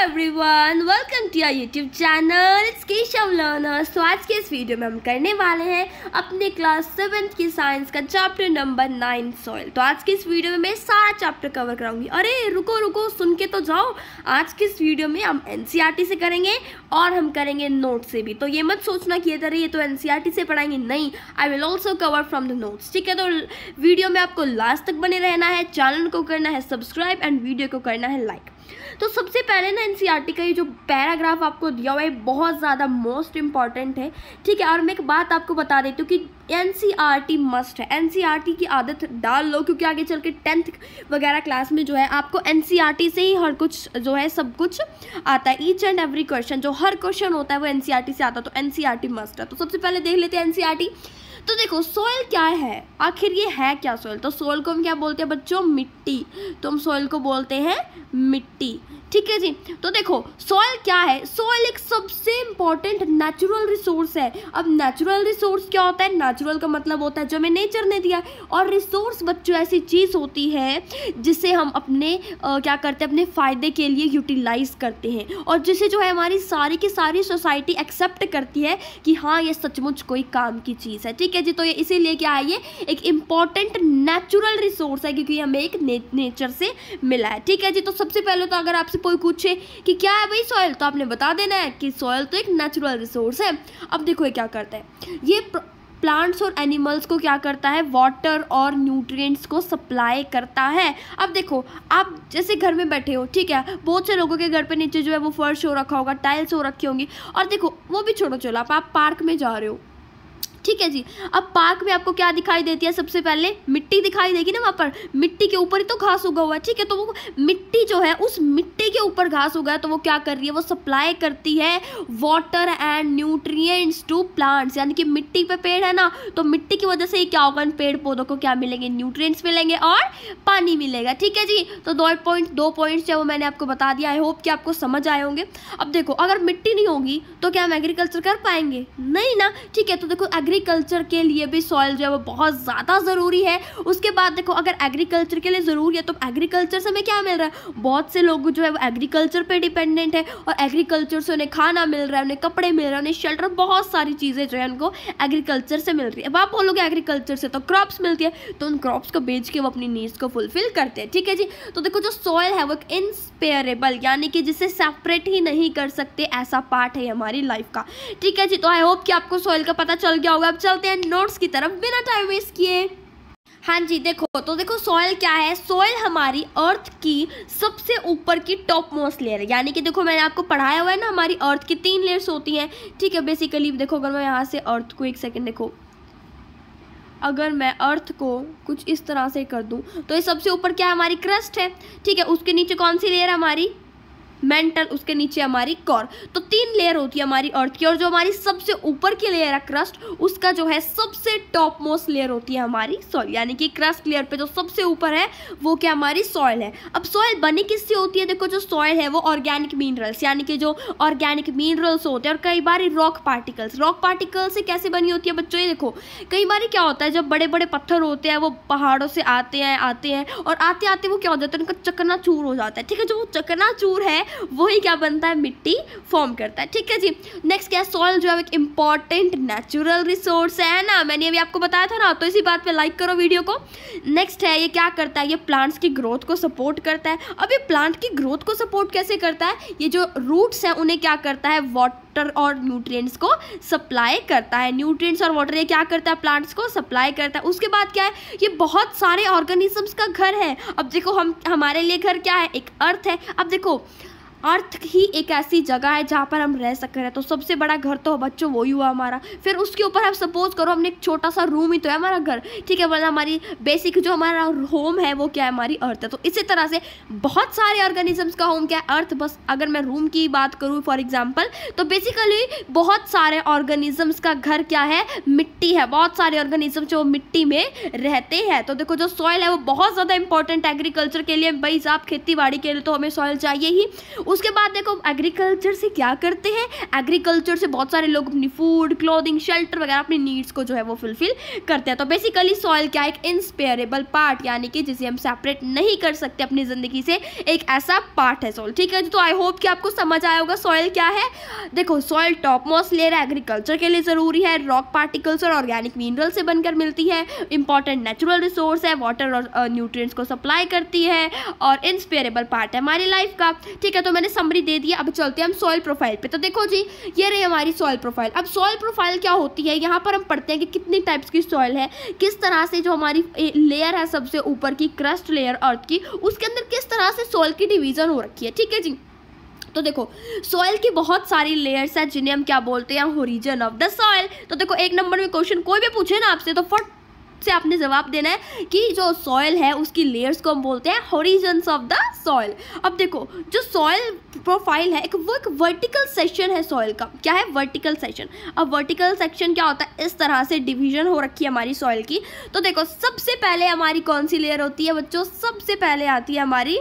Everyone, welcome to your YouTube channel it's Keshav learners. तो आज के इस वीडियो में हम करने वाले हैं अपने क्लास 7th की साइंस का चैप्टर नंबर 9 सॉइल। तो आज के इस वीडियो में मैं सारा चैप्टर कवर कराऊंगी। अरे रुको सुन के तो जाओ। आज के इस वीडियो में हम एनसीईआरटी से करेंगे और हम करेंगे नोट से भी। तो ये मत सोचना कि इधर ये तो एनसीईआरटी से पढ़ाएंगे, नहीं, I will also cover from the notes. ठीक है, तो वीडियो में आपको लास्ट तक बने रहना है, चैनल को करना है सब्सक्राइब एंड वीडियो को करना है लाइक। तो सबसे पहले ना एनसीईआरटी का ये जो पैराग्राफ आपको दिया हुआ है बहुत ज़्यादा मोस्ट इंपॉर्टेंट है। ठीक है, और मैं एक बात आपको बता देती हूँ कि एनसीईआरटी मस्ट है। एनसीईआरटी की आदत डाल लो, क्योंकि आगे चल के 10th वगैरह क्लास में जो है आपको एनसीईआरटी से ही हर कुछ जो है सब कुछ आता है। ईच एंड एवरी क्वेश्चन, जो हर क्वेश्चन होता है वो एनसीईआरटी से आता है। तो एनसीईआरटी मस्ट है। तो सबसे पहले देख लेते हैं एनसीईआरटी। तो देखो सॉइल क्या है, आखिर ये है क्या सॉइल। तो सॉइल को हम क्या बोलते हैं बच्चों, मिट्टी। तो हम सॉइल को बोलते हैं मिट्टी। ठीक है जी। तो देखो सॉइल क्या है, सॉइल एक सबसे इंपॉर्टेंट नेचुरल रिसोर्स है। अब नेचुरल रिसोर्स क्या होता है, नेचुरल का मतलब होता है जो हमें नेचर ने दिया है, और रिसोर्स बच्चों ऐसी चीज़ होती है जिसे हम अपने क्या करते हैं, अपने फ़ायदे के लिए यूटिलाइज करते हैं, और जिसे जो है हमारी सारी की सारी सोसाइटी एक्सेप्ट करती है कि हाँ ये सचमुच कोई काम की चीज़ है। ठीक है जी। तो ये इसीलिए क्या है, ये एक इम्पॉर्टेंट नेचुरल रिसोर्स है, क्योंकि हमें एक नेचर से मिला है। ठीक है जी। तो सबसे पहले तो अगर आपसे कोई पूछे कि क्या है भाई सॉइल, तो आपने बता देना है कि सॉइल तो एक नेचुरल रिसोर्स है। अब देखो ये क्या करता है, ये प्लांट्स और एनिमल्स को क्या करता है, वाटर और न्यूट्रिएंट्स को सप्लाई करता है। अब देखो आप जैसे घर में बैठे हो, ठीक है, बहुत से लोगों के घर पे नीचे जो है वो फर्श हो रखा होगा, टाइल्स हो रखी होंगी, और देखो वो भी छोड़ो चलो आप पार्क में जा रहे हो। ठीक है जी। अब पार्क में आपको क्या दिखाई देती है, सबसे पहले मिट्टी दिखाई देगी ना, वहाँ पर मिट्टी के ऊपर ही तो घास उगा हुआ है। ठीक है, तो वो मिट्टी जो है उस मिट्टी के ऊपर घास उगा है, तो वो क्या कर रही है, वो सप्लाई करती है water and nutrients to plants. यानी कि मिट्टी पे पेड़ है ना, तो मिट्टी की वजह से ही क्या होगा, पेड़ पौधों को क्या मिलेंगे, न्यूट्रिएंट्स मिलेंगे और पानी मिलेगा। ठीक है जी। तो दो पॉइंट्स है वो मैंने आपको बता दिया। आई होप कि आपको समझ आए होंगे। अब देखो अगर मिट्टी नहीं होगी तो क्या हम एग्रीकल्चर कर पाएंगे, नहीं ना। ठीक है, तो देखो एग्रीकल्चर के लिए भी सॉइल जो है वो बहुत ज़्यादा ज़रूरी है। उसके बाद देखो अगर एग्रीकल्चर के लिए ज़रूरी है तो एग्रीकल्चर से हमें क्या मिल रहा है, बहुत से लोग जो है वो एग्रीकल्चर पे डिपेंडेंट है, और एग्रीकल्चर से उन्हें खाना मिल रहा है, उन्हें कपड़े मिल रहे हैं, उन्हें शेल्टर, बहुत सारी चीज़ें जो है उनको एग्रीकल्चर से मिल रही है। अब आप बोलोगे एग्रीकल्चर से तो क्रॉप्स मिलती है, तो उन क्रॉप्स को बेच के वो अपनी नीड्स को फुलफिल करते हैं। ठीक है जी। तो देखो जो सॉइल है वो एक इनस्पेयरेबल, यानी कि जिसे सेपरेट ही नहीं कर सकते, ऐसा पार्ट है हमारी लाइफ का। ठीक है जी। तो आई होप कि आपको सॉइल का पता चल गया होगा। अब चलते हैं नोट्स की तरफ बिना टाइम वेस्ट किए। हाँ जी, देखो सॉइल क्या है, सॉइल हमारी अर्थ की सबसे ऊपर की टॉप मोस्ट लेयर है। यानी कि देखो मैंने आपको पढ़ाया हुआ है ना, हमारी अर्थ की 3 लेयर्स होती हैं। ठीक है, बेसिकली देखो अगर मैं यहाँ से अर्थ को, एक सेकेंड देखो, अगर मैं अर्थ को कुछ इस तरह से कर दूं तो ये सबसे ऊपर क्या है, हमारी क्रस्ट है। ठीक है, उसके नीचे कौन सी लेयर है, हमारी मेंटल, उसके नीचे हमारी कोर। तो 3 लेयर होती है हमारी अर्थ की, और जो हमारी सबसे ऊपर की लेयर है क्रस्ट, उसका जो है सबसे टॉप मोस्ट लेयर होती है हमारी सॉइल। यानी कि क्रस्ट लेयर पे जो सबसे ऊपर है वो क्या, हमारी सॉइल है। अब सॉइल बनी किससे होती है, देखो जो सॉइल है वो ऑर्गेनिक मिनरल्स, यानी कि जो ऑर्गेनिक मिनरल्स होते हैं, और कई बार रॉक पार्टिकल्स से कैसे बनी होती है बच्चों, ये देखो कई बार क्या होता है, जब बड़े बड़े पत्थर होते हैं वो पहाड़ों से आते हैं और आते आते वो क्या हो जाता है, उनका चकनाचूर हो जाता है। ठीक है, जो वो चकनाचूर है वही क्या बनता है, मिट्टी फॉर्म करता है। ठीक है जी। नेक्स्ट क्या है, सॉइल जो है एक इंपॉर्टेंट नेचुरल रिसोर्स है ना, मैंने अभी आपको बताया था ना। तो इसी बात पे लाइक करो वीडियो को। नेक्स्ट है, ये क्या करता है, ये प्लांट्स की ग्रोथ को सपोर्ट करता है। अब ये प्लांट की ग्रोथ को सपोर्ट कैसे करता है, ये जो रूट्स हैं उन्हें क्या करता है, वाटर और न्यूट्रिएंट्स को सप्लाई करता है। न्यूट्रिएंट्स और वाटर ये क्या करता है, प्लांट्स को सप्लाई करता है। उसके बाद क्या है, ये बहुत सारे ऑर्गेनिजम्स का घर है। अब देखो हमारे लिए घर क्या है, एक अर्थ है। अब देखो अर्थ ही एक ऐसी जगह है जहाँ पर हम रह सकते हैं, तो सबसे बड़ा घर तो बच्चों वही हुआ हमारा। फिर उसके ऊपर आप सपोज करो हमने एक छोटा सा रूम ही तो है हमारा घर। ठीक है, मतलब हमारी बेसिक जो हमारा होम है वो क्या है, हमारी अर्थ है। तो इसी तरह से बहुत सारे ऑर्गेनिजम्स का होम क्या है, अर्थ। बस अगर मैं रूम की बात करूँ फॉर एग्जाम्पल, तो बेसिकली बहुत सारे ऑर्गेनिजम्स का घर क्या है, मिट्टी है। बहुत सारे ऑर्गेनिज्म जो मिट्टी में रहते हैं। तो देखो जो सॉइल है वो बहुत ज़्यादा इंपॉर्टेंट एग्रीकल्चर के लिए, भाई साहब खेती बाड़ी के लिए तो हमें सॉइल चाहिए ही। उसके बाद देखो एग्रीकल्चर से क्या करते हैं, एग्रीकल्चर से बहुत सारे लोग अपनी फूड, क्लोथिंग, शेल्टर वगैरह अपनी नीड्स को जो है वो फुलफिल करते हैं। तो बेसिकली सॉइल क्या, एक इनस्पेयरेबल पार्ट, यानी कि जिसे हम सेपरेट नहीं कर सकते अपनी ज़िंदगी से, एक ऐसा पार्ट है सॉइल। ठीक है, तो आई होप कि आपको समझ आया होगा सॉइल क्या है। देखो सॉइल टॉप मोस्ट लेयर है, एग्रीकल्चर के लिए ज़रूरी है, रॉक पार्टिकल्स और ऑर्गेनिक मिनरल से बनकर मिलती है, इंपॉर्टेंट नेचुरल रिसोर्स है, वाटर और न्यूट्रिएंट्स को सप्लाई करती है और इनस्पेयरेबल पार्ट है हमारी लाइफ का। ठीक है, तो मैंने समरी दे दिया, अब चलते हैं हम सॉइल प्रोफाइल पे। तो देखो जी, ये रही हमारी सॉइल प्रोफाइल। अब सॉइल प्रोफाइल क्या होती है, यहाँ पर हम पढ़ते हैं कि कितनी टाइप्स की सॉइल है, किस तरह से जो हमारी लेयर है सबसे ऊपर की क्रस्ट लेयर अर्थ की, उसके अंदर किस तरह से सॉइल की डिवीजन हो रखी है। ठीक है जी, तो देखो सॉइल की बहुत सारी लेयर्स हैं जिन्हें हम क्या बोलते हैं, ओरिजिन ऑफ द सॉइल। तो देखो एक नंबर में क्वेश्चन कोई भी पूछे ना आपसे, तो फट से आपने जवाब देना है कि जो सॉइल है उसकी लेयर्स को हम बोलते हैं ओरिजिन्स ऑफ द सॉइल। अब देखो जो सॉइल प्रोफाइल है वो एक वर्टिकल सेक्शन है सॉइल का। क्या है, वर्टिकल सेक्शन। अब वर्टिकल सेक्शन क्या होता है, इस तरह से डिवीजन हो रखी है हमारी सॉइल की। तो देखो सबसे पहले हमारी कौन सी लेयर होती है बच्चों, सबसे पहले आती है हमारी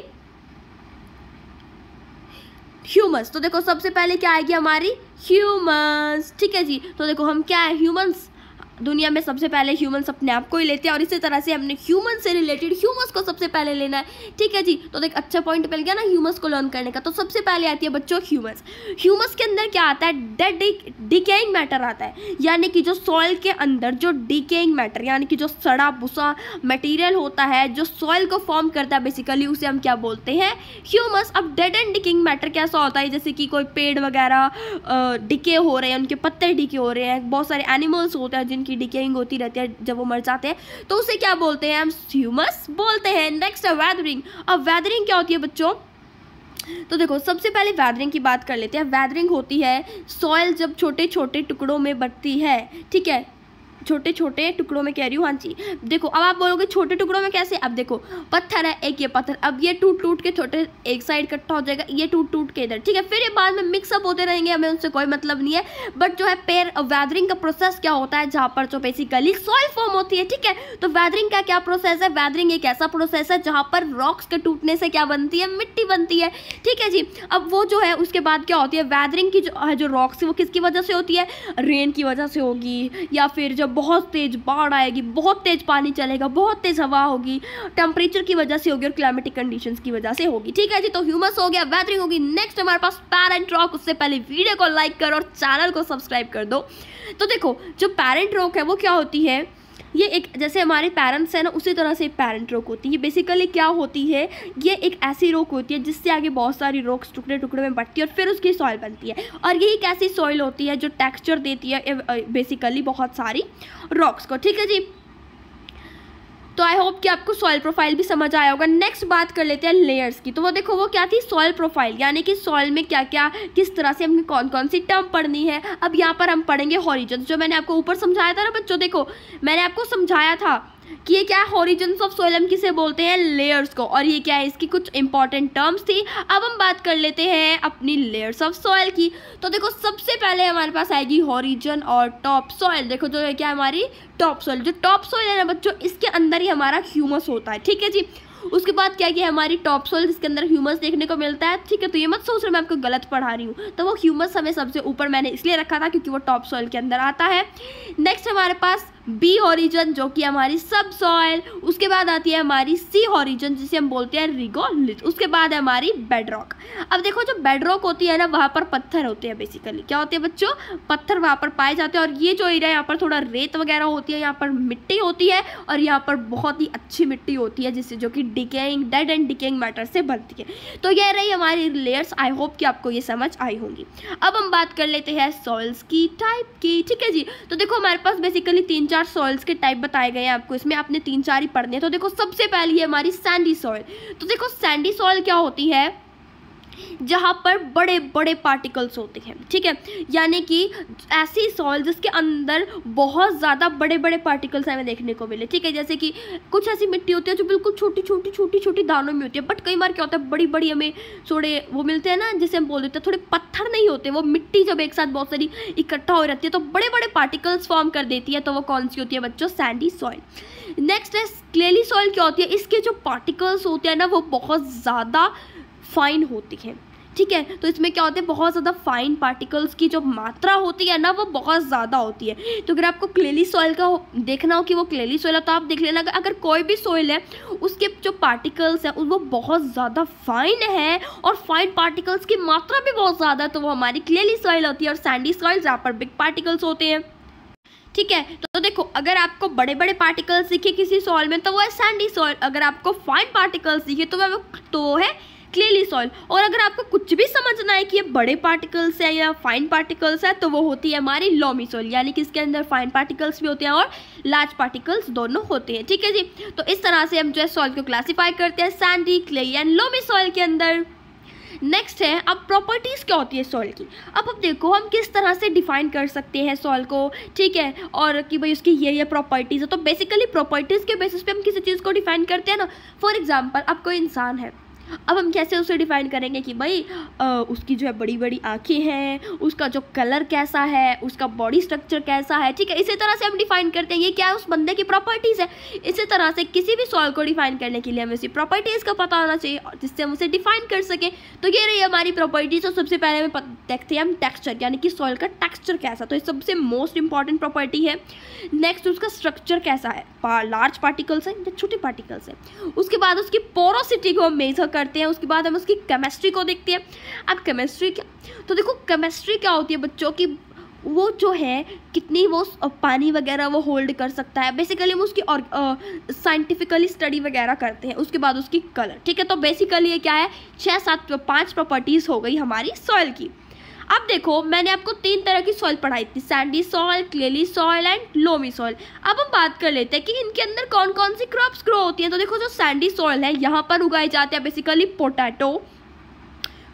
ह्यूमस। तो देखो सबसे पहले क्या आएगी हमारी ह्यूमस। ठीक है जी, तो देखो हम क्या है, ह्यूमंस, दुनिया में सबसे पहले ह्यूमंस अपने आप को ही लेते हैं और इसी तरह से हमने ह्यूमन से रिलेटेड ह्यूमस को सबसे पहले लेना है। ठीक है जी, तो देख अच्छा पॉइंट मिल गया ना ह्यूमस को लर्न करने का। तो सबसे पहले आती है बच्चों ह्यूमस। ह्यूमस के अंदर क्या आता है, डेड डिकेइंग मैटर आता है, यानी कि जो सॉइल के अंदर जो डिकेइंग मैटर, यानी कि जो सड़ा भुसा मटेरियल होता है जो सॉइल को फॉर्म करता है, बेसिकली उसे हम क्या बोलते हैं, ह्यूमस। अब डेड एंड डिकेइंग मैटर कैसा होता है, जैसे कि कोई पेड़ वगैरह डिके हो रहे हैं, उनके पत्ते डिके हो रहे हैं, बहुत सारे एनिमल्स होते हैं की डिकेइंग होती रहती है जब वो मर जाते हैं, तो उसे क्या बोलते हैं, हम ह्यूमस बोलते हैं। नेक्स्ट है वेदरिंग। अब वेदरिंग क्या होती है बच्चों, तो देखो सबसे पहले वेदरिंग की बात कर लेते हैं। वेदरिंग होती है सॉइल जब छोटे छोटे टुकड़ों में बढ़ती है। ठीक है, छोटे छोटे टुकड़ों में कह रही हूँ, हाँ जी। देखो अब आप बोलोगे छोटे टुकड़ों में कैसे, अब देखो पत्थर है एक, ये पत्थर, अब ये टूट टूट के छोटे एक साइड इकट्ठा हो जाएगा, ये टूट टूट के इधर। ठीक है, फिर ये बाद में मिक्सअप होते रहेंगे, हमें उनसे कोई मतलब नहीं है। बट जो है पेयर वेदरिंग का प्रोसेस क्या होता है, जहाँ पर जो बेसिकली सॉइल फॉर्म होती है। ठीक है, तो वेदरिंग का क्या प्रोसेस है, वेदरिंग एक ऐसा प्रोसेस है जहाँ पर रॉक्स के टूटने से क्या बनती है, मिट्टी बनती है। ठीक है जी, अब वो जो है उसके बाद क्या होती है, वेदरिंग की जो रॉक्स है वो किसकी वजह से होती है, रेन की वजह से होगी, या फिर जब बहुत तेज बाढ़ आएगी, बहुत तेज पानी चलेगा, बहुत तेज हवा होगी, टेम्परेचर की वजह से होगी और क्लाइमेटिक कंडीशंस की वजह से होगी। ठीक है जी, तो ह्यूमस हो गया, वेदरिंग होगी। नेक्स्ट हमारे पास पेरेंट रॉक। उससे पहले वीडियो को लाइक करो और चैनल को सब्सक्राइब कर दो। तो देखो जो पेरेंट रॉक है वो क्या होती है, ये एक जैसे हमारे पेरेंट्स है ना, उसी तरह से पेरेंट रॉक होती है। बेसिकली क्या होती है, ये एक ऐसी रॉक होती है जिससे आगे बहुत सारी रॉक्स टुकड़े टुकड़े में बढ़ती है और फिर उसकी सॉइल बनती है। और यही एक ऐसी सॉइल होती है जो टेक्सचर देती है बेसिकली बहुत सारी रॉक्स को। ठीक है जी, तो आई होप कि आपको सॉइल प्रोफाइल भी समझ आया होगा। नेक्स्ट बात कर लेते हैं लेयर्स की। तो वो देखो वो क्या थी, सॉइल प्रोफाइल, यानी कि सॉइल में क्या क्या किस तरह से हमें कौन कौन सी टर्म पढ़नी है। अब यहाँ पर हम पढ़ेंगे ओरिजिन, जो मैंने आपको ऊपर समझाया था ना बच्चों। देखो मैंने आपको समझाया था कि ये क्या है, ओरिजिन्स ऑफ सॉइल हम किसे बोलते हैं, लेयर्स को, और ये क्या है, इसकी कुछ इंपॉर्टेंट टर्म्स थी। अब हम बात कर लेते हैं अपनी लेयर्स ऑफ सॉइल की। तो देखो सबसे पहले हमारे पास आएगी ओरिजिन और टॉप सॉइल। देखो जो है क्या हमारी टॉप सॉइल, जो टॉप सॉइल है ना बच्चों, इसके अंदर ही हमारा ह्यूमस होता है। ठीक है जी, उसके बाद क्या किया, हमारी टॉप सॉइल जिसके अंदर ह्यूमस देखने को मिलता है। ठीक है, तो ये मत सोच रहे मैं आपको गलत पढ़ा रही हूँ, तो वो ह्यूमस हमें सबसे ऊपर मैंने इसलिए रखा था क्योंकि वो टॉप सॉइल के अंदर आता है। नेक्स्ट हमारे पास बी ओरिजिन जो कि हमारी सब सॉइल। उसके बाद आती है हमारी सी ओरिजिन जिसे हम बोलते हैं रिगोलिथ। उसके बाद है हमारी बेड रॉक। अब देखो जो बेड रॉक होती है ना, वहाँ पर पत्थर होते हैं। बेसिकली क्या होते हैं बच्चों, पत्थर वहाँ पर पाए जाते हैं। और ये जो एरिया यहाँ पर थोड़ा रेत वगैरह होती है, यहाँ पर मिट्टी होती है और यहाँ पर बहुत ही अच्छी मिट्टी होती है जिससे जो कि decaying dead and decaying matter से बनती है। तो ये रही हमारी लेयर्स। आई होप कि आपको ये समझ आई होंगी। अब हम बात कर लेते हैं सॉइल्स की टाइप की। ठीक है जी, तो देखो हमारे पास बेसिकली 3-4 सॉइल्स के टाइप बताए गए हैं आपको, इसमें आपने 3-4 ही पढ़ने हैं। तो देखो सबसे पहली है हमारी सैंडी सॉइल। तो देखो सैंडी सॉइल क्या होती है, जहाँ पर बड़े बड़े पार्टिकल्स होते हैं। ठीक है, यानी कि ऐसी सॉइल जिसके अंदर बहुत ज़्यादा बड़े बड़े पार्टिकल्स हमें देखने को मिले। ठीक है, जैसे कि कुछ ऐसी मिट्टी होती है जो बिल्कुल छोटी छोटी छोटी छोटी दानों में होती है, बट कई बार क्या होता है बड़ी बड़ी हमें थोड़े वो मिलते हैं ना, जैसे हम बोल देते हैं थोड़े पत्थर नहीं होते, वो मिट्टी जब एक साथ बहुत सारी इकट्ठा हो रहती है तो बड़े बड़े पार्टिकल्स फॉर्म कर देती है। तो वो कौन सी होती है बच्चों, सैंडी सॉइल। नेक्स्ट है क्लेली सॉइल। क्या होती है, इसके जो पार्टिकल्स होते हैं ना वो बहुत ज़्यादा फाइन होती हैं। ठीक है। तो इसमें क्या होता है, बहुत ज़्यादा फाइन पार्टिकल्स की जो मात्रा होती है ना वो बहुत ज़्यादा होती है। तो अगर आपको क्लेली सॉइल का देखना हो कि वो क्लेली सॉइल है तो आप देख लेना, अगर कोई भी सॉइल है उसके जो पार्टिकल्स हैं वो बहुत ज़्यादा फाइन है और फाइन पार्टिकल्स की मात्रा भी बहुत ज़्यादा है, तो वो हमारी क्लेली सॉइल होती है। और सैंडी सॉइल जहाँ पर बिग पार्टिकल्स होते हैं, ठीक है। तो देखो, अगर आपको बड़े बड़े पार्टिकल्स दिखे किसी सॉइल में तो वो है सैंडी सॉइल, अगर आपको फाइन पार्टिकल्स दिखे तो वो है क्लेली सॉइल। और अगर आपको कुछ भी समझना है कि ये बड़े पार्टिकल्स है या फाइन पार्टिकल्स है तो वो होती है हमारी लोमी सॉइल, यानी कि इसके अंदर फाइन पार्टिकल्स भी होते हैं और लार्ज पार्टिकल्स दोनों होते हैं, ठीक है जी। तो इस तरह से हम जो है सॉइल को क्लासीफाई करते हैं sandy, clayey and loamy soil के अंदर। नेक्स्ट है अब प्रॉपर्टीज़ क्या होती है सॉइल की। अब देखो हम किस तरह से डिफाइन कर सकते हैं सॉइल को, ठीक है, और कि भाई उसकी ये प्रॉपर्टीज़ है। तो बेसिकली प्रॉपर्टीज़ के बेसिस पे हम किसी चीज़ को डिफाइन करते हैं ना। फॉर एग्जांपल अब कोई इंसान है, अब हम कैसे उसे डिफाइन करेंगे कि भाई उसकी जो है बड़ी बड़ी आँखें हैं, उसका जो कलर कैसा है, उसका बॉडी स्ट्रक्चर कैसा है, ठीक है। इसी तरह से हम डिफाइन करते हैं ये क्या है, उस बंदे की प्रॉपर्टीज़ है। इसी तरह से किसी भी सॉइल को डिफाइन करने के लिए हमें उसकी प्रॉपर्टीज़ का पता होना चाहिए और जिससे हम उसे डिफाइन कर सकें। तो ये रही हमारी प्रॉपर्टीज़। और सबसे पहले हमें देखते हैं हम टेक्स्चर, यानी कि सॉइल का टेक्स्चर कैसा, तो ये सबसे मोस्ट इंपॉर्टेंट प्रॉपर्टी है। नेक्स्ट उसका स्ट्रक्चर कैसा है, लार्ज पार्टिकल्स है या छोटे पार्टिकल्स है। उसके बाद उसकी पोरोसिटी को हम मेजर करते हैं। उसके बाद हम उसकी केमिस्ट्री को देखते हैं। अब केमिस्ट्री क्या, तो देखो केमिस्ट्री क्या होती है बच्चों की, वो जो है कितनी वो पानी वगैरह वो होल्ड कर सकता है, बेसिकली हम उसकी और साइंटिफिकली स्टडी वगैरह करते हैं। उसके बाद उसकी कलर, ठीक है। तो बेसिकली ये क्या है, 5 प्रॉपर्टीज़ हो गई हमारी सॉइल की। अब देखो मैंने आपको 3 तरह की सॉइल पढ़ाई थी, sandy soil, clayey soil and loamy soil. अब हम बात कर लेते हैं कि इनके अंदर कौन कौन सी क्रॉप्स ग्रो होती हैं। तो देखो जो सैंडी सॉइल है यहाँ पर उगाए जाते हैं basically potato,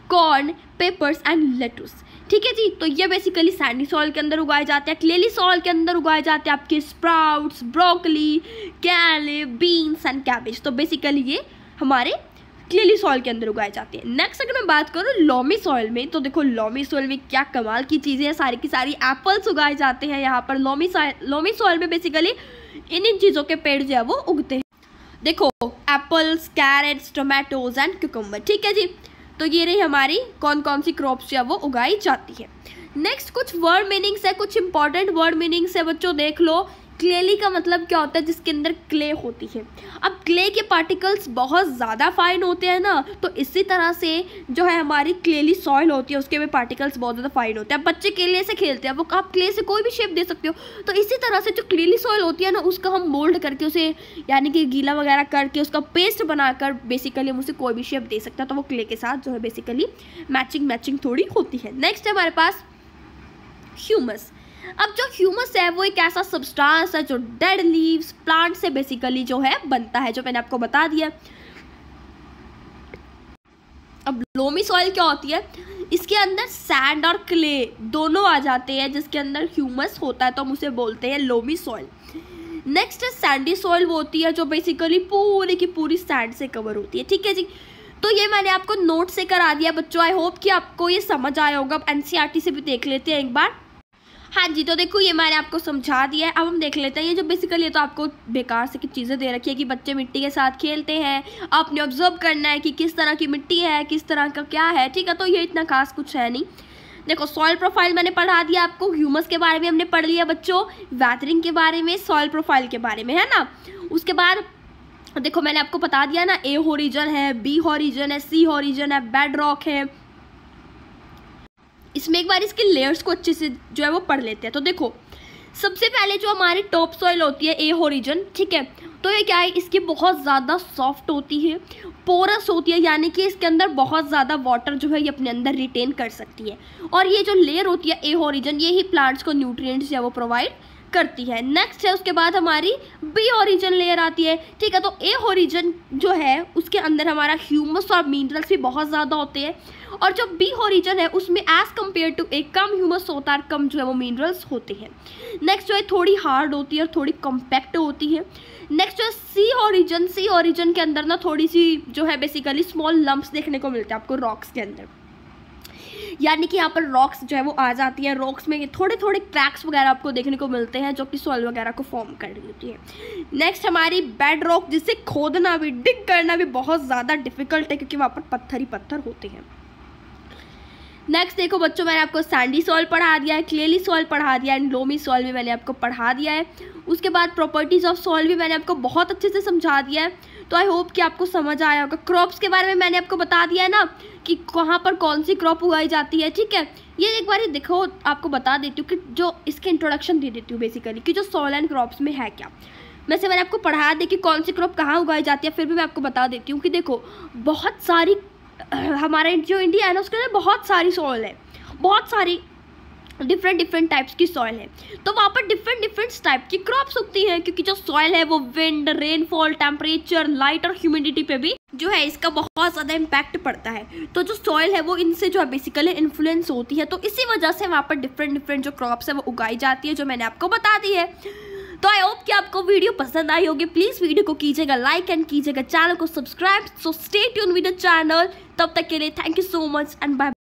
corn, papers and lettuce, ठीक है जी। तो ये बेसिकली सैंडी सॉइल के अंदर उगाए जाते हैं। क्लेली सॉइल के अंदर उगाए जाते हैं आपके स्प्राउट्स, ब्रोकली, कैले, बीन्स एंड कैबेज। तो बेसिकली ये हमारे क्लेली सॉइल के अंदर उगाए जाते हैं। नेक्स्ट अगर मैं बात करूँ लोमी सॉइल में, तो देखो लोमी सॉइल में क्या कमाल की चीज़ें हैं, सारी की सारी एप्पल्स उगाए जाते हैं यहाँ पर। लोमी सॉइल में बेसिकली इन चीज़ों के पेड़ जो है वो उगते हैं। देखो apples, carrots, tomatoes and cucumber, ठीक है जी। तो ये रही हमारी कौन कौन सी क्रॉप्स जो है वो उगाई जाती है। नेक्स्ट कुछ वर्ड मीनिंग्स है, कुछ इंपॉर्टेंट वर्ड मीनिंग्स है बच्चों, देख लो। क्लेली का मतलब क्या होता है, जिसके अंदर क्ले होती है। अब क्ले के पार्टिकल्स बहुत ज़्यादा फाइन होते हैं ना, तो इसी तरह से जो है हमारी क्लेली सॉइल होती है उसके भी पार्टिकल्स बहुत ज़्यादा फाइन होते हैं। बच्चे क्ले से खेलते हैं, वो आप क्ले से कोई भी शेप दे सकते हो। तो इसी तरह से जो क्लेली सॉइल होती है ना, उसका हम मोल्ड करके उसे यानी कि गीला वगैरह करके उसका पेस्ट बनाकर बेसिकली हम उसे कोई भी शेप दे सकते हैं। तो वो क्ले के साथ जो है बेसिकली मैचिंग थोड़ी होती है। नेक्स्ट है हमारे पास ह्यूमस। अब जो ह्यूमस है वो एक ऐसा सब्सटेंस है जो डेड लीव्स, प्लांट से बेसिकली जो है बनता है, जो मैंने आपको बता दिया। अब लोमी सॉइल क्या होती है, इसके अंदर सैंड और क्ले दोनों आ जाते हैं, जिसके अंदर ह्यूमस होता है, तो हम उसे बोलते हैं लोमी सॉइल। नेक्स्ट है सैंडी सॉइल, वो होती है जो बेसिकली पूरी की पूरी सैंड से कवर होती है, ठीक है जी। तो ये मैंने आपको नोट से करा दिया बच्चों, आई होप कि आपको ये समझ आया होगा। अब एनसीईआरटी से भी देख लेते हैं एक बार। हाँ जी, तो देखो ये मैंने आपको समझा दिया है। अब हम देख लेते हैं ये जो बेसिकली, ये तो आपको बेकार से की चीज़ें दे रखी है कि बच्चे मिट्टी के साथ खेलते हैं, आपने ऑब्जर्व करना है कि किस तरह की मिट्टी है, किस तरह का क्या है, ठीक है। तो ये इतना खास कुछ है नहीं। देखो सॉइल प्रोफाइल मैंने पढ़ा दिया आपको, ह्यूमस के बारे में हमने पढ़ लिया बच्चों, वेदरिंग के बारे में, सॉइल प्रोफाइल के बारे में, है ना। उसके बाद देखो मैंने आपको बता दिया ना, ए हॉरिजन है, बी हॉरिजन है, सी हॉरिजन है, बेड रॉक है। इसमें एक बार इसके लेयर्स को अच्छे से जो है वो पढ़ लेते हैं। तो देखो सबसे पहले जो हमारी टॉप सॉइल होती है ए हॉरिजन, ठीक है। तो ये क्या है, इसकी बहुत ज़्यादा सॉफ्ट होती है, पोरस होती है, यानी कि इसके अंदर बहुत ज़्यादा वाटर जो है ये अपने अंदर रिटेन कर सकती है। और ये जो लेयर होती है ए हॉरिजन, ये ही प्लांट्स को न्यूट्रिएंट्स जो है वो प्रोवाइड करती है। नेक्स्ट है उसके बाद हमारी बी हॉरिजन लेयर आती है, ठीक है। तो ए हॉरिजन जो है उसके अंदर हमारा ह्यूमस और मिनरल्स भी बहुत ज़्यादा होते हैं, और जो बी हॉरिजन है उसमें एज कम्पेयर टू एक कम ह्यूमस होता है, कम जो है वो मिनरल्स होते हैं। नेक्स्ट जो है थोड़ी हार्ड होती है और थोड़ी कम्पैक्ट होती है। नेक्स्ट जो है सी हॉरिजन के अंदर ना थोड़ी सी जो है बेसिकली स्मॉल लम्प्स देखने को मिलते हैं आपको रॉक्स के अंदर, यानी कि यहाँ पर रॉक्स जो है वो आ जाती है। रॉक्स में थोड़े थोड़े क्रैक्स वगैरह आपको देखने को मिलते हैं जो कि सॉइल वगैरह को फॉर्म कर रही होती है। नेक्स्ट हमारी बेड रॉक, जिसे खोदना भी, डिग करना भी बहुत ज़्यादा डिफिकल्ट है क्योंकि वहाँ पर पत्थर ही पत्थर होते हैं। नेक्स्ट देखो बच्चों, मैंने आपको सैंडी सॉइल पढ़ा दिया है, क्लेली सॉइल पढ़ा दिया है एंड लोमी सॉइल भी मैंने आपको पढ़ा दिया है। उसके बाद प्रॉपर्टीज़ ऑफ सॉइल भी मैंने आपको बहुत अच्छे से समझा दिया है। तो आई होप कि आपको समझ आया होगा। क्रॉप्स के बारे में मैंने आपको बता दिया है ना कि कहाँ पर कौन सी क्रॉप उगाई जाती है, ठीक है। ये एक बार देखो, आपको बता देती हूँ कि जो इसके इंट्रोडक्शन दे देती हूँ बेसिकली कि जो सॉइल एंड क्रॉप्स में है क्या। वैसे मैंने आपको पढ़ा दी कि कौन सी क्रॉप कहाँ उगाई जाती है, फिर भी मैं आपको बता देती हूँ कि देखो बहुत सारी हमारे जो इंडिया है ना उसके अंदर बहुत सारी सॉइल है, बहुत सारी डिफरेंट टाइप्स की सॉइल है। तो वहाँ पर डिफरेंट टाइप की क्रॉप्स उगती हैं, क्योंकि जो सॉइल है वो विंड, रेनफॉल, टेम्परेचर, लाइट और ह्यूमिडिटी पे भी जो है इसका बहुत ज़्यादा इम्पैक्ट पड़ता है। तो जो सॉइल है वो इनसे जो है बेसिकली इन्फ्लुएंस होती है। तो इसी वजह से वहाँ पर डिफरेंट जो क्रॉप्स है वो उगाई जाती है, जो मैंने आपको बता दी है। तो आई होप कि आपको वीडियो पसंद आई होगी। प्लीज़ वीडियो को कीजिएगा लाइक एंड कीजिएगा चैनल को subscribe. So stay tune with the channel. तब तक के लिए thank you so much and bye.